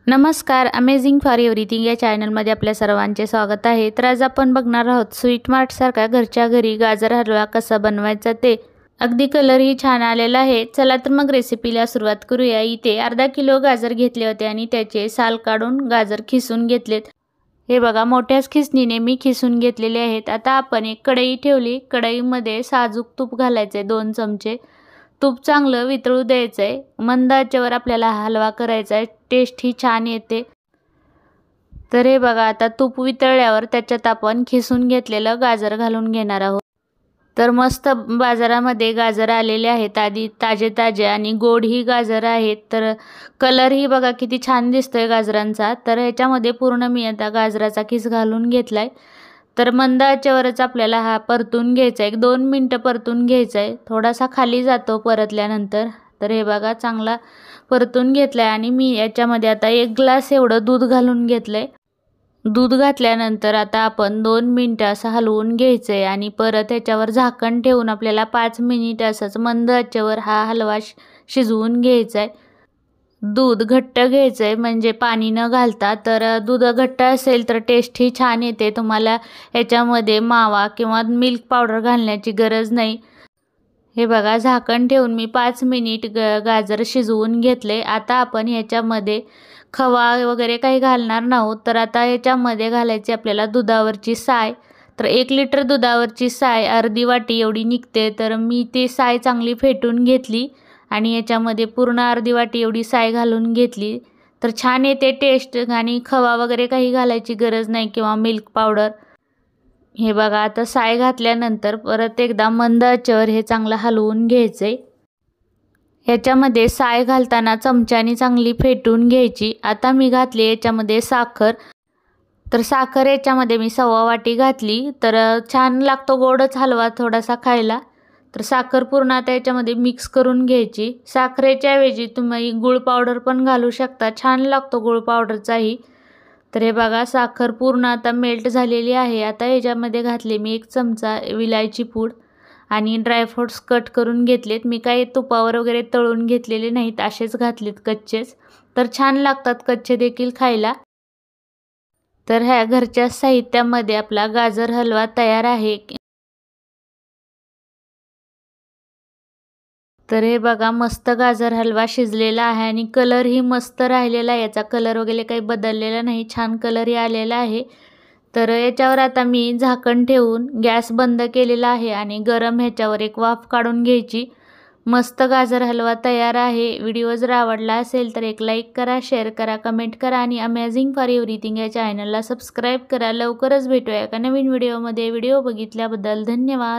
नमस्कार, amazing for everything या चॅनलमध्ये आपल्या सर्वांचे स्वागत आहे। तर आज आपण बघणार आहोत स्वीट मार्ट सारखा घरच्या घरी गाजर हलवा कसा बनवायचा ते। अगदी कलरही छान आलेला आहे। चला तर मग रेसिपीला सुरुवात करूया। इथे अर्धा किलो गाजर घेतले होते आणि त्याचे साल काढून गाजर खिसून घेतलेत। हे बघा, मोठ्याच खिसणीने मी खिसून घेतलेले आहेत। आता आपण एक कढई ठेवली। कढईमध्ये साजूक तूप घालायचे 2 चमचे। तूप चांगलं वितळू द्यायचंय। मंद आचेवर आपल्याला हलवा करायचा आहे। टेस्ट ही छान येते। तर हे बघा, आता तूप वितळल्यावर त्याच्यात आपण खिसून घेतलेलं गाजर घालून घेणार आहोत। तर मस्त बाजारामध्ये गाजर आलेले आहेत, आधी ताजे आणि गोड ही गाजर आहेत। तर कलर ही बघा किती छान दिसतोय गाजरांचा। तर ह्याच्यामध्ये पूर्ण मी आता गाजराचा खिस घालून घेतलाय। तर मंद आचेवरच आपल्याला हा परतून घ्यायचा आहे। 1-2 मिनिटं परतून घ्यायचा आहे। थोडासा खाली जातो परतल्यानंतर। तर हे बघा, चांगला परतून घेतलाय आणि मी याच्यामध्ये आता 1 ग्लास एवढं दूध घालून घेतलंय। दूध घातल्यानंतर आता आपण 2 मिनिटं असं हलवून घ्यायचंय आणि परत ह्याच्यावर झाकण ठेवून आपल्याला 5 मिनिट असंच मंद आचेवर हा हलवा शिजवून घ्यायचा आहे। दूध घट्ट घ्यायचंय, म्हणजे पाणी न घालता। तर दूध घट्ट असेल तर टेस्ट ही छान येते। तुम्हाला ह्याच्यामध्ये मावा किंवा मिल्क पावडर घालण्याची गरज नाही। हे बघा, झाकण ठेवून मी 5 मिनिट गाजर शिजवून घेतले। आता आपण ह्याच्यामध्ये खवा वगैरे काही घालणार नाहोत। तर आता ह्याच्यामध्ये घालायची आपल्याला दुधावरची साय। तर 1 लिटर दुधावरची साय अर्धी वाटी एवढी निघते। तर मी ती साय चांगली फेटून घेतली आणि याच्यामध्ये पूर्ण अर्धी वाटी एवढी साय घालून घेतली। तर छान येते टेस्ट आणि खवा वगैरे काही घालायची गरज नाही किंवा मिल्क पावडर। हे बघा, आता साय घातल्यानंतर परत एकदा मंद आचेवर हे चांगलं हलवून घ्यायचंय। ह्याच्यामध्ये साय घालताना चमच्याने चांगली फेटून घ्यायची। आता मी घातली याच्यामध्ये साखर। तर साखर याच्यामध्ये मी 1/2 वाटी घातली। तर छान लागतो गोडच हलवा थोडासा खायला। तर साखर पूर्ण आता याच्यामध्ये मिक्स करून घ्यायची। साखरेच्या ऐवजी तुम्ही गूळ पावडर पण घालू शकता, छान लागतो गूळ पावडरचाही। तर हे बघा, साखर पूर्ण आता मेल्ट झालेली आहे। आता ह्याच्यामध्ये घातले मी 1 चमचा विलायची पूड आणि ड्रायफ्रूट्स कट करून घेतलेत। मी काही तुपावर वगैरे तळून घेतलेले नाहीत, असेच घातलेत कच्चेच। तर छान लागतात कच्चे देखील खायला। तर ह्या घरच्या साहित्यामध्ये आपला गाजर हलवा तयार आहे। तर हे बघा, मस्त गाजर हलवा शिजलेला आहे आणि कलरही मस्त राहिलेला आहे। याचा कलर वगैरे काही बदललेला नाही, छान कलरही आलेला आहे। तर याच्यावर आता मी झाकण ठेवून गॅस बंद केलेला आहे आणि गरम ह्याच्यावर एक वाफ काढून घ्यायची। मस्त गाजर हलवा तयार आहे। व्हिडिओ जर आवडला असेल तर एक लाईक करा, शेअर करा, कमेंट करा आणि अमेझिंग फॉर एव्हरीथिंग या चॅनलला सबस्क्राईब करा। लवकरच भेटूया एका नवीन व्हिडिओमध्ये। व्हिडिओ बघितल्याबद्दल धन्यवाद।